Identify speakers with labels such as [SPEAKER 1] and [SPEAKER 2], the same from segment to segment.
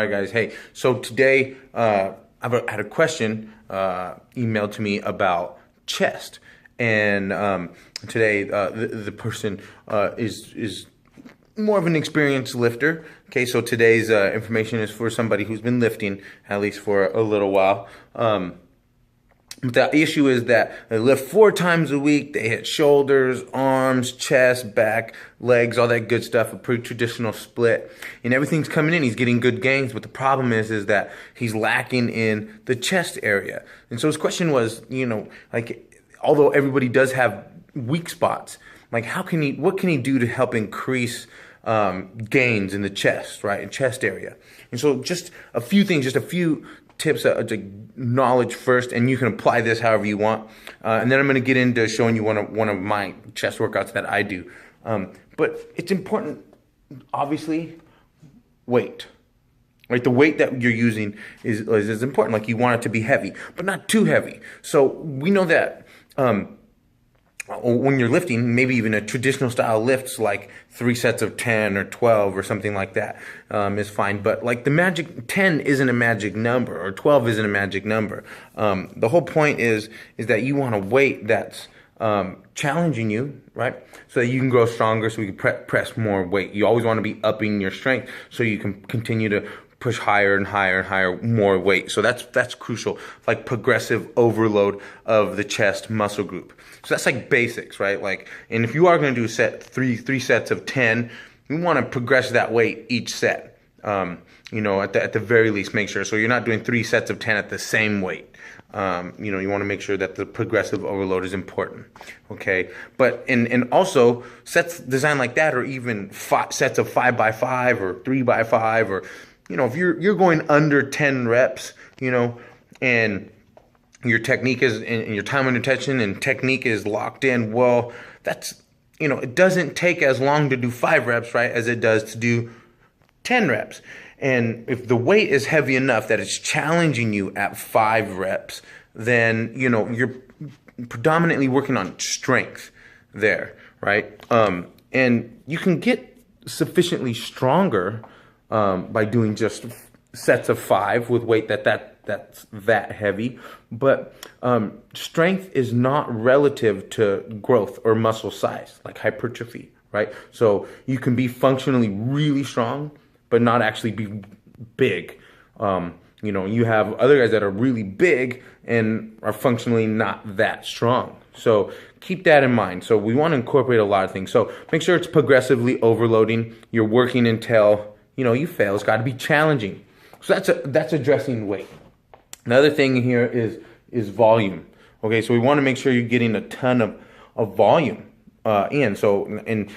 [SPEAKER 1] right, guys. Hey, so today I've had a question emailed to me about chest, and today the person is more of an experienced lifter. Okay, so today's information is for somebody who's been lifting at least for a little while. The issue is that they lift 4 times a week. They hit shoulders, arms, chest, back, legs, all that good stuff, a pretty traditional split. And everything's coming in. He's getting good gains. But the problem is that he's lacking in the chest area. And so his question was, like, although everybody does have weak spots, like what can he do to help increase gains in the chest, right? In chest area. And so just a few things, just a few tips, knowledge first, and you can apply this however you want. And then I'm going to get into showing you one of my chest workouts that I do. But it's important, obviously, weight. Right, the weight that you're using is important. Like, you want it to be heavy, but not too heavy. So we know that when you're lifting, maybe even a traditional style lifts like 3 sets of 10 or 12 or something like that is fine. But like the magic 10 isn't a magic number, or 12 isn't a magic number. The whole point is that you want a weight that's challenging you, right? So that you can grow stronger, so you can press more weight. You always want to be upping your strength so you can continue to push higher and higher and higher, more weight. So that's crucial, like progressive overload of the chest muscle group. So that's like basics, right? Like, and if you are going to do three sets of 10, you want to progress that weight each set. At the very least, make sure. So you're not doing 3 sets of 10 at the same weight. You want to make sure that the progressive overload is important. Okay, but and also sets designed like that, or even sets of 5 by 5 or 3 by 5, or if you're going under 10 reps, and your technique is, and your time under tension and technique is locked in, well, that's, it doesn't take as long to do 5 reps, right, as it does to do 10 reps. And if the weight is heavy enough that it's challenging you at 5 reps, then, you're predominantly working on strength there, right? And you can get sufficiently stronger by doing just sets of 5 with weight that's that heavy. But strength is not relative to growth or muscle size, like hypertrophy, right? So you can be functionally really strong, but not actually be big. You have other guys that are really big and are functionally not that strong. So keep that in mind. So we want to incorporate a lot of things. So make sure it's progressively overloading. You're working until you fail. It's got to be challenging. So that's addressing weight. Another thing here is volume. Okay, so we want to make sure you're getting a ton of volume in. So, and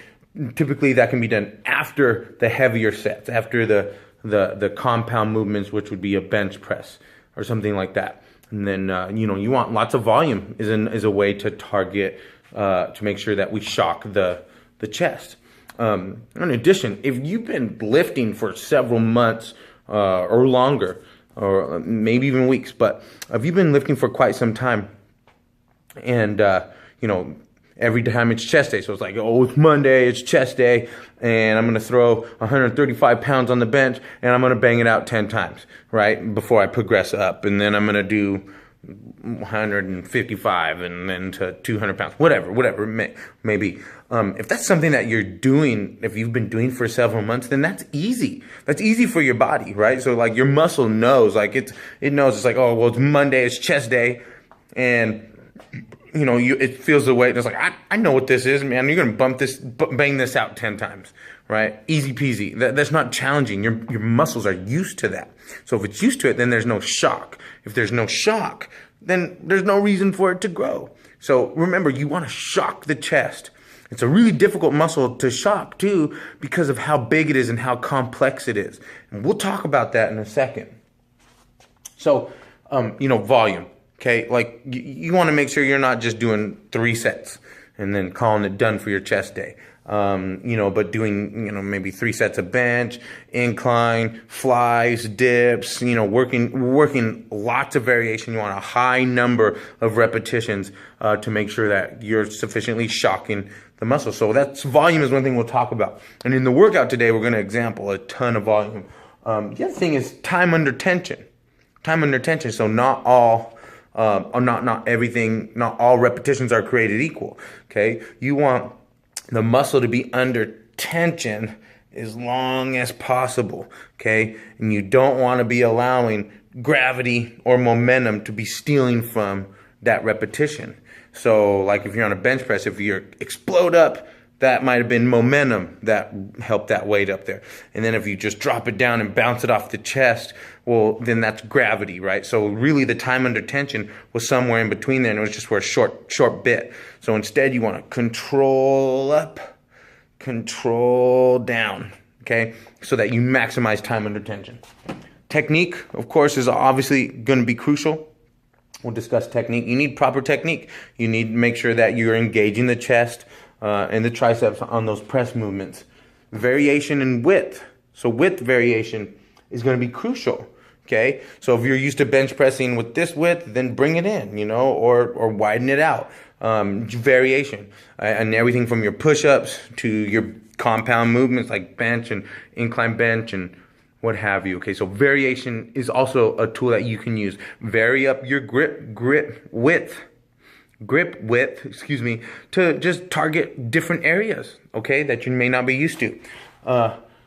[SPEAKER 1] typically that can be done after the heavier sets, after the compound movements, which would be a bench press or something like that. And then you want lots of volume is a way to target to make sure that we shock the chest. In addition, if you've been lifting for several months or longer, or maybe even weeks, but if you've been lifting for quite some time, and every time it's chest day, so it's like, it's Monday, it's chest day, and I'm gonna throw 135 pounds on the bench, and I'm gonna bang it out 10 times, right, before I progress up, and then I'm gonna do 155 and then to 200 pounds, whatever it may be. If that's something that you're doing, if you've been doing for several months, then that's easy. That's easy for your body, right? So like your muscle knows, like it knows, it's like, it's Monday, it's chest day, and it feels the weight, and it's like, I know what this is, man. You're gonna bang this out 10 times, right? Easy peasy. That's not challenging. Your muscles are used to that. So if it's used to it, then there's no shock. If there's no shock, then there's no reason for it to grow. So remember, you want to shock the chest. It's a really difficult muscle to shock too, because of how big it is and how complex it is. And we'll talk about that in a second. So, volume. Okay, like you want to make sure you're not just doing 3 sets and then calling it done for your chest day. But doing, maybe 3 sets of bench, incline, flies, dips, working lots of variation. You want a high number of repetitions to make sure that you're sufficiently shocking the muscle. So that's volume is one thing we'll talk about. And in the workout today, we're going to example a ton of volume. The other thing is time under tension. Time under tension. So not all, or not everything, not all repetitions are created equal. Okay, you want the muscle to be under tension as long as possible. Okay, and you don't want to be allowing gravity or momentum to be stealing from that repetition. So like if you're on a bench press, if you explode up, that might have been momentum that helped that weight up there. And then if you just drop it down and bounce it off the chest, well, then that's gravity, right? So really the time under tension was somewhere in between there, and it was just for a short bit. So instead you want to control up, control down, okay? So that you maximize time under tension. Technique, of course, is obviously going to be crucial. We'll discuss technique. You need proper technique. You need to make sure that you're engaging the chest and the triceps on those press movements. Variation in width. So width variation is going to be crucial. Okay, so if you're used to bench pressing with this width, then bring it in, or widen it out. Variation and everything from your push-ups to your compound movements like bench and incline bench and what have you. Okay, so variation is also a tool that you can use. Vary up your grip width, to just target different areas, okay, that you may not be used to.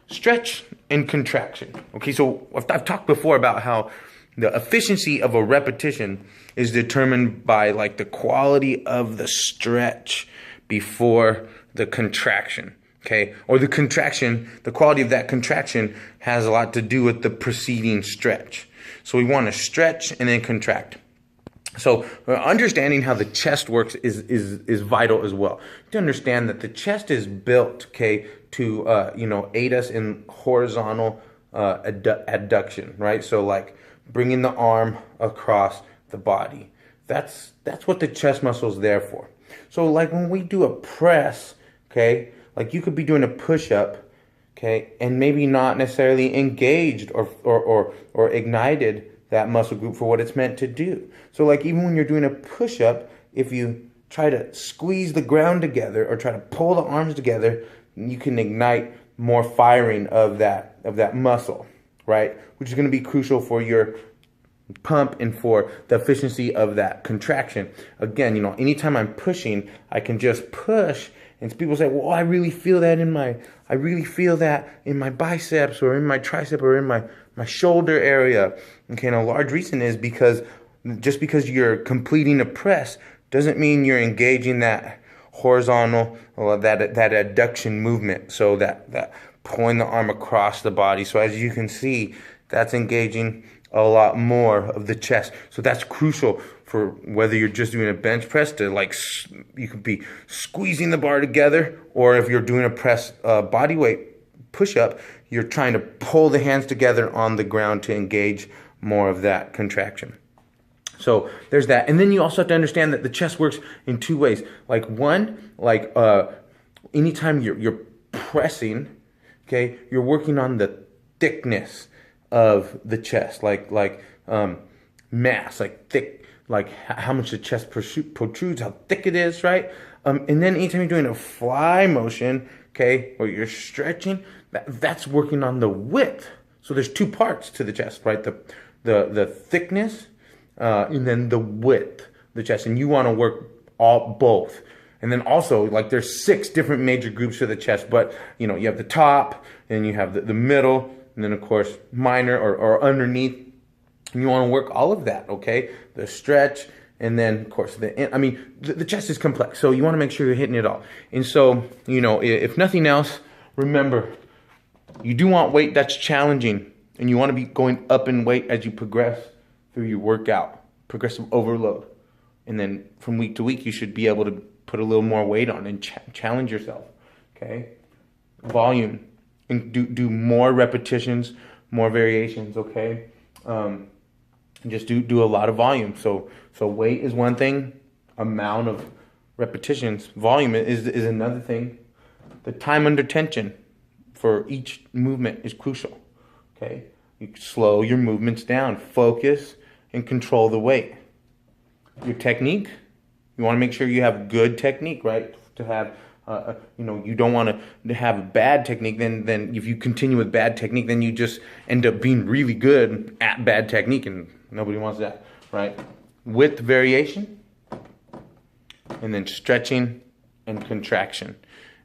[SPEAKER 1] Stretch and contraction. Okay, so I've talked before about how the efficiency of a repetition is determined by like the quality of the stretch before the contraction. Okay, or the contraction, the quality of that contraction has a lot to do with the preceding stretch. So we want to stretch and then contract. So understanding how the chest works is vital as well. To understand that the chest is built, okay, to aid us in horizontal adduction, right? So like bringing the arm across the body. That's what the chest muscle is there for. So like when we do a press, okay, like you could be doing a push-up, okay, and maybe not necessarily engaged or ignited that muscle group for what it's meant to do. So like even when you're doing a push-up, if you try to squeeze the ground together or try to pull the arms together, you can ignite more firing of that muscle, right? Which is going to be crucial for your pump and for the efficiency of that contraction. Again, anytime I'm pushing, I can just push. And people say, well, I really feel that in my biceps or in my tricep or in my shoulder area. Okay, and a large reason is because just because you're completing a press doesn't mean you're engaging that horizontal or that adduction movement. So that pulling the arm across the body. So as you can see, that's engaging a lot more of the chest. So that's crucial for whether you're just doing a bench press to you could be squeezing the bar together, or if you're doing a press body weight push-up, you're trying to pull the hands together on the ground to engage more of that contraction. So there's that. And then you also have to understand that the chest works in two ways. Like one, anytime you're pressing, okay, you're working on the thickness of the chest, mass, like thick, like how much the chest protrudes, how thick it is, right? And then anytime you're doing a fly motion, okay, or you're stretching, that's working on the width. So there's two parts to the chest, right? The thickness and then the width of the chest, and you want to work both. And then also, like, there's 6 different major groups for the chest, but you have the top, and you have the middle, and then of course minor or underneath. And you want to work all of that, okay? The stretch, and then of course the chest is complex, so you want to make sure you're hitting it all. And so if nothing else, remember, you do want weight that's challenging, and you want to be going up in weight as you progress through your workout, progressive overload. And then from week to week, you should be able to put a little more weight on and challenge yourself, okay? Volume, and do more repetitions, more variations, okay? Just do a lot of volume. So weight is one thing, amount of repetitions, volume is another thing. The time under tension for each movement is crucial, okay? You slow your movements down, focus, and control the weight. Your technique, you want to make sure you have good technique, right? To have You don't want to have a bad technique. Then if you continue with bad technique, then you just end up being really good at bad technique, and nobody wants that, right? Width variation, and then stretching and contraction.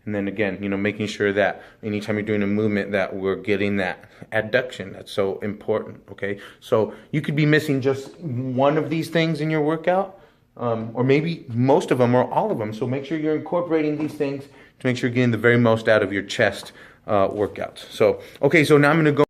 [SPEAKER 1] And then again, making sure that anytime you're doing a movement that we're getting that adduction. That's so important, okay? So you could be missing just one of these things in your workout, or maybe most of them or all of them. So make sure you're incorporating these things to make sure you're getting the very most out of your chest workouts. So, okay, so now I'm going to go